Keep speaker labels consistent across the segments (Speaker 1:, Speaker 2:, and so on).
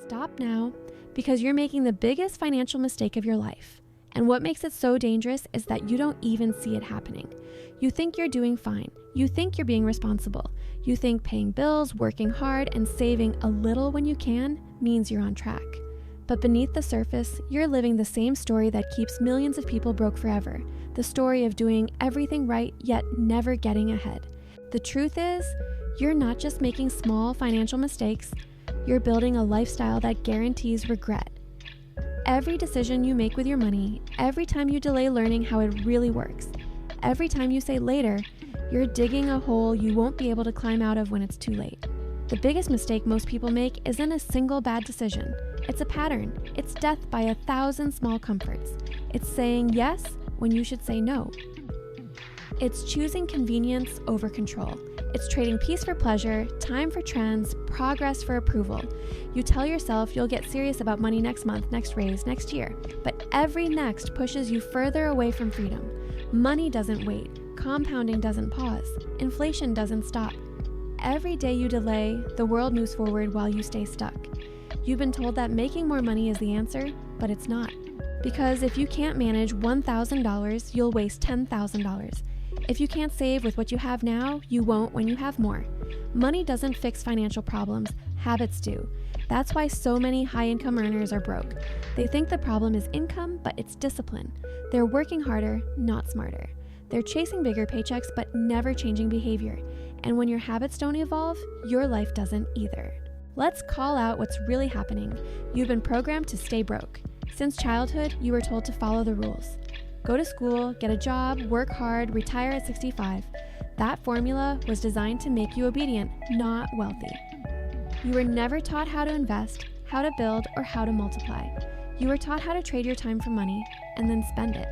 Speaker 1: Stop now, because you're making the biggest financial mistake of your life. And what makes it so dangerous is that you don't even see it happening. You think you're doing fine. You think you're being responsible. You think paying bills, working hard, and saving a little when you can means you're on track. But beneath the surface, you're living the same story that keeps millions of people broke forever. The story of doing everything right, yet never getting ahead. The truth is, you're not just making small financial mistakes, you're building a lifestyle that guarantees regret. Every decision you make with your money, every time you delay learning how it really works, every time you say later, you're digging a hole you won't be able to climb out of when it's too late. The biggest mistake most people make isn't a single bad decision. It's a pattern. It's death by 1,000 small comforts. It's saying yes when you should say no. It's choosing convenience over control. It's trading peace for pleasure, time for trends, progress for approval. You tell yourself you'll get serious about money next month, next raise, next year, but every next pushes you further away from freedom. Money doesn't wait. Compounding doesn't pause. Inflation doesn't stop. Every day you delay, the world moves forward while you stay stuck. You've been told that making more money is the answer, but it's not. Because if you can't manage $1,000, you'll waste $10,000. If you can't save with what you have now, you won't when you have more. Money doesn't fix financial problems, habits do. That's why so many high-income earners are broke. They think the problem is income, but it's discipline. They're working harder, not smarter. They're chasing bigger paychecks, but never changing behavior. And when your habits don't evolve, your life doesn't either. Let's call out what's really happening. You've been programmed to stay broke. Since childhood, you were told to follow the rules. Go to school, get a job, work hard, retire at 65. That formula was designed to make you obedient, not wealthy. You were never taught how to invest, how to build, or how to multiply. You were taught how to trade your time for money and then spend it.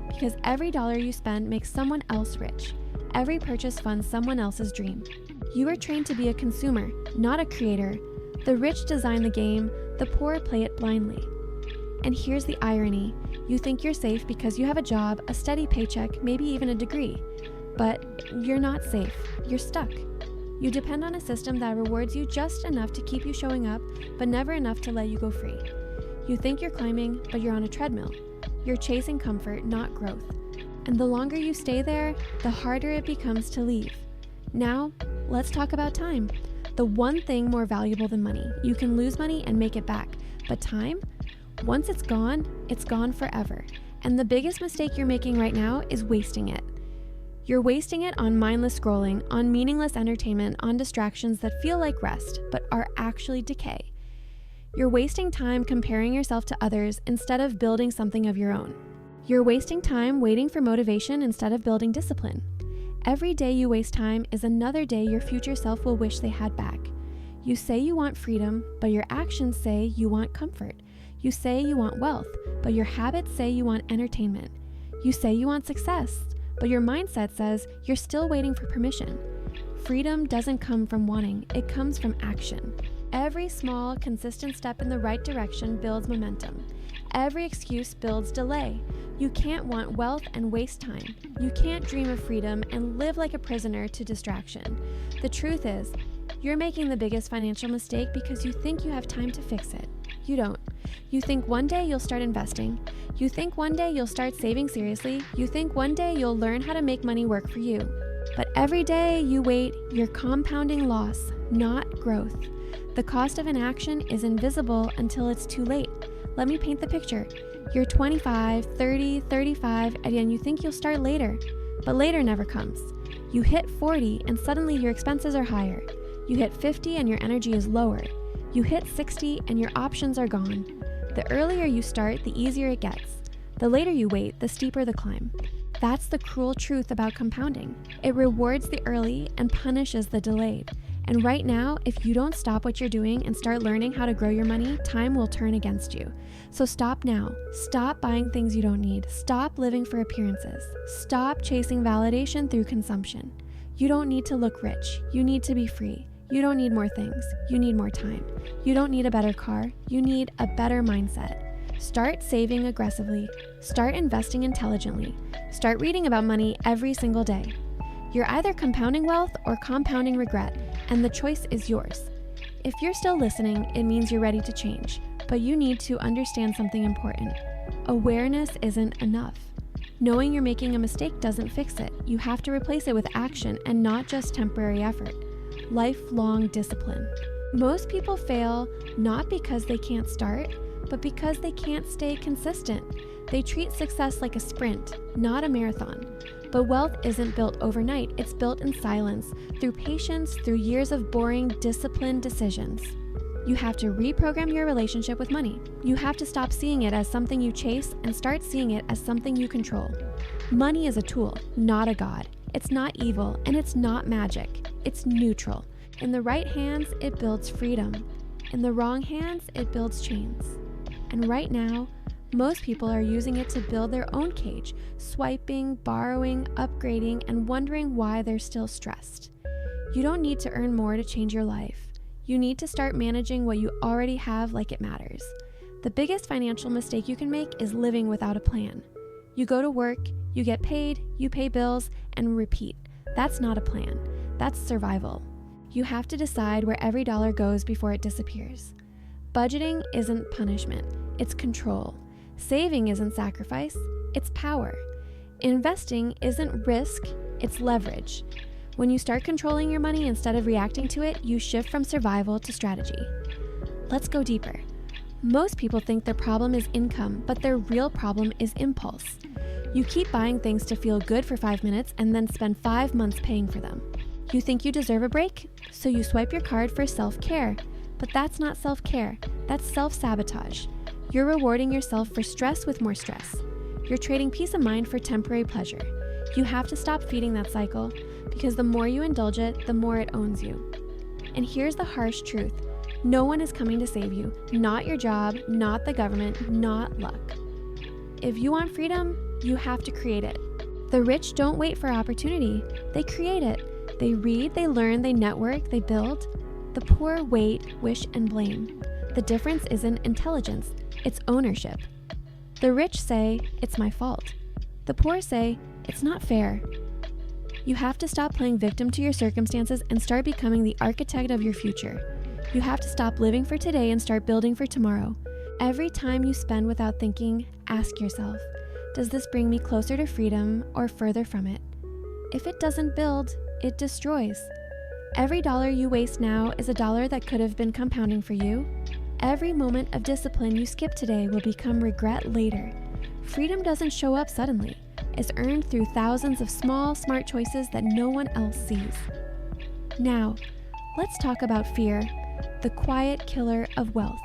Speaker 1: Because every dollar you spend makes someone else rich. Every purchase funds someone else's dream. You were trained to be a consumer, not a creator. The rich design the game, the poor play it blindly. And here's the irony. You think you're safe because you have a job, a steady paycheck, maybe even a degree. But you're not safe. You're stuck. You depend on a system that rewards you just enough to keep you showing up, but never enough to let you go free. You think you're climbing, but you're on a treadmill. You're chasing comfort, not growth. And the longer you stay there, the harder it becomes to leave. Now, let's talk about time. The one thing more valuable than money. You can lose money and make it back, but time? Once it's gone forever. And the biggest mistake you're making right now is wasting it. You're wasting it on mindless scrolling, on meaningless entertainment, on distractions that feel like rest, but are actually decay. You're wasting time comparing yourself to others instead of building something of your own. You're wasting time waiting for motivation instead of building discipline. Every day you waste time is another day your future self will wish they had back. You say you want freedom, but your actions say you want comfort. You say you want wealth, but your habits say you want entertainment. You say you want success, but your mindset says you're still waiting for permission. Freedom doesn't come from wanting, it comes from action. Every small, consistent step in the right direction builds momentum. Every excuse builds delay. You can't want wealth and waste time. You can't dream of freedom and live like a prisoner to distraction. The truth is, you're making the biggest financial mistake because you think you have time to fix it. You don't. You think one day you'll start investing. You think one day you'll start saving seriously. You think one day you'll learn how to make money work for you. But every day you wait, you're compounding loss, not growth. The cost of inaction is invisible until it's too late. Let me paint the picture. You're 25, 30, 35, and you think you'll start later. But later never comes. You hit 40 and suddenly your expenses are higher. You hit 50 and your energy is lower. You hit 60 and your options are gone. The earlier you start, the easier it gets. The later you wait, the steeper the climb. That's the cruel truth about compounding. It rewards the early and punishes the delayed. And right now, if you don't stop what you're doing and start learning how to grow your money, time will turn against you. So stop now. Stop buying things you don't need. Stop living for appearances. Stop chasing validation through consumption. You don't need to look rich. You need to be free. You don't need more things. You need more time. You don't need a better car. You need a better mindset. Start saving aggressively. Start investing intelligently. Start reading about money every single day. You're either compounding wealth or compounding regret, and the choice is yours. If you're still listening, it means you're ready to change, but you need to understand something important. Awareness isn't enough. Knowing you're making a mistake doesn't fix it. You have to replace it with action and not just temporary effort. Lifelong discipline. Most people fail not because they can't start, but because they can't stay consistent. They treat success like a sprint, not a marathon. But wealth isn't built overnight. It's built in silence, through patience, through years of boring, disciplined decisions. You have to reprogram your relationship with money. You have to stop seeing it as something you chase and start seeing it as something you control. Money is a tool, not a god. It's not evil and it's not magic. It's neutral. In the right hands, it builds freedom. In the wrong hands, it builds chains. And right now, most people are using it to build their own cage, swiping, borrowing, upgrading, and wondering why they're still stressed. You don't need to earn more to change your life. You need to start managing what you already have like it matters. The biggest financial mistake you can make is living without a plan. You go to work, you get paid, you pay bills, and repeat. That's not a plan. That's survival. You have to decide where every dollar goes before it disappears. Budgeting isn't punishment, it's control. Saving isn't sacrifice, it's power. Investing isn't risk, it's leverage. When you start controlling your money instead of reacting to it, you shift from survival to strategy. Let's go deeper. Most people think their problem is income, but their real problem is impulse. You keep buying things to feel good for 5 minutes and then spend 5 months paying for them. You think you deserve a break, so you swipe your card for self-care. But that's not self-care, that's self-sabotage. You're rewarding yourself for stress with more stress. You're trading peace of mind for temporary pleasure. You have to stop feeding that cycle, because the more you indulge it, the more it owns you. And here's the harsh truth. No one is coming to save you. Not your job, not the government, not luck. If you want freedom, you have to create it. The rich don't wait for opportunity. They create it. They read, they learn, they network, they build. The poor wait, wish, and blame. The difference isn't intelligence, it's ownership. The rich say, it's my fault. The poor say, it's not fair. You have to stop playing victim to your circumstances and start becoming the architect of your future. You have to stop living for today and start building for tomorrow. Every time you spend without thinking, ask yourself, does this bring me closer to freedom or further from it? If it doesn't build, it destroys. Every dollar you waste now is a dollar that could have been compounding for you. Every moment of discipline you skip today will become regret later. Freedom doesn't show up suddenly. It's earned through thousands of small, smart choices that no one else sees. Now, let's talk about fear, the quiet killer of wealth.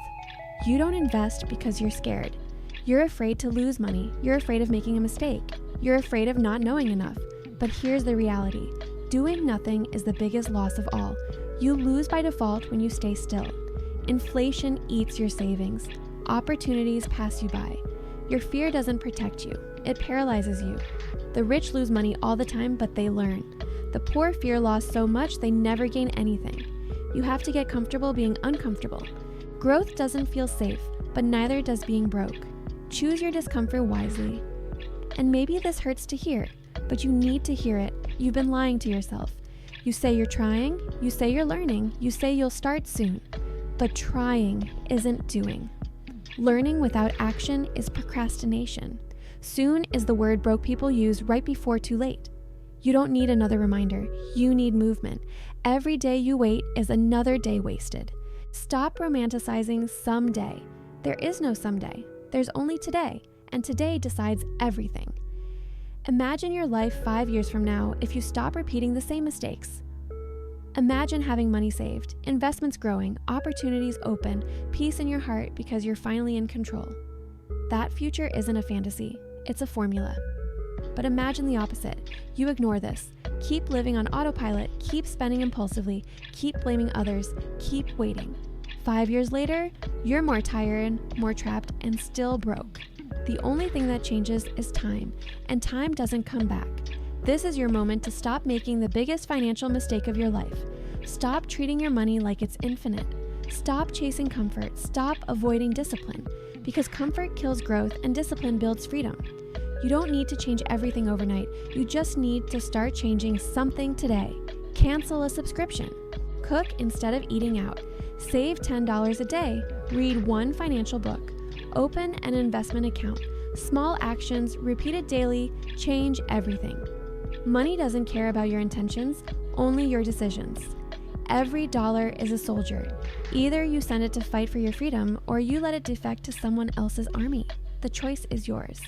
Speaker 1: You don't invest because you're scared. You're afraid to lose money. You're afraid of making a mistake. You're afraid of not knowing enough. But here's the reality. Doing nothing is the biggest loss of all. You lose by default when you stay still. Inflation eats your savings. Opportunities pass you by. Your fear doesn't protect you. It paralyzes you. The rich lose money all the time, but they learn. The poor fear loss so much they never gain anything. You have to get comfortable being uncomfortable. Growth doesn't feel safe, but neither does being broke. Choose your discomfort wisely. And maybe this hurts to hear, but you need to hear it. You've been lying to yourself. You say you're trying, you say you're learning, you say you'll start soon. But trying isn't doing. Learning without action is procrastination. Soon is the word broke people use right before too late. You don't need another reminder. You need movement. Every day you wait is another day wasted. Stop romanticizing someday. There is no someday. There's only today, and today decides everything. Imagine your life 5 years from now if you stop repeating the same mistakes. Imagine having money saved, investments growing, opportunities open, peace in your heart because you're finally in control. That future isn't a fantasy, it's a formula. But imagine the opposite. You ignore this. Keep living on autopilot, keep spending impulsively, keep blaming others, keep waiting. 5 years later, you're more tired, more trapped, and still broke. The only thing that changes is time, and time doesn't come back. This is your moment to stop making the biggest financial mistake of your life. Stop treating your money like it's infinite. Stop chasing comfort. Stop avoiding discipline. Because comfort kills growth and discipline builds freedom. You don't need to change everything overnight. You just need to start changing something today. Cancel a subscription. Cook instead of eating out. Save $10 a day. Read one financial book. Open an investment account. Small actions, repeated daily, change everything. Money doesn't care about your intentions, only your decisions. Every dollar is a soldier. Either you send it to fight for your freedom or you let it defect to someone else's army. The choice is yours.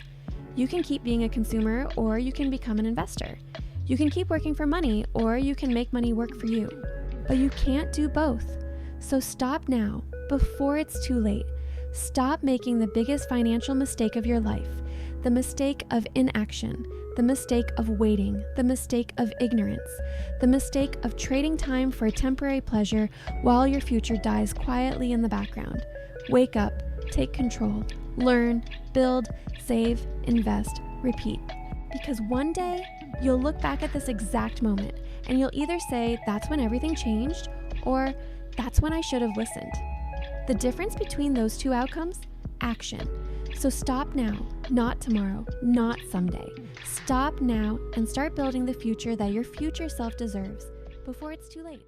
Speaker 1: You can keep being a consumer or you can become an investor. You can keep working for money or you can make money work for you. But you can't do both. So stop now, before it's too late. Stop making the biggest financial mistake of your life, the mistake of inaction, the mistake of waiting, the mistake of ignorance, the mistake of trading time for a temporary pleasure while your future dies quietly in the background. Wake up, take control, learn, build, save, invest, repeat. Because one day, you'll look back at this exact moment and you'll either say, that's when everything changed, or that's when I should have listened. The difference between those two outcomes? Action. So stop now, not tomorrow, not someday. Stop now and start building the future that your future self deserves before it's too late.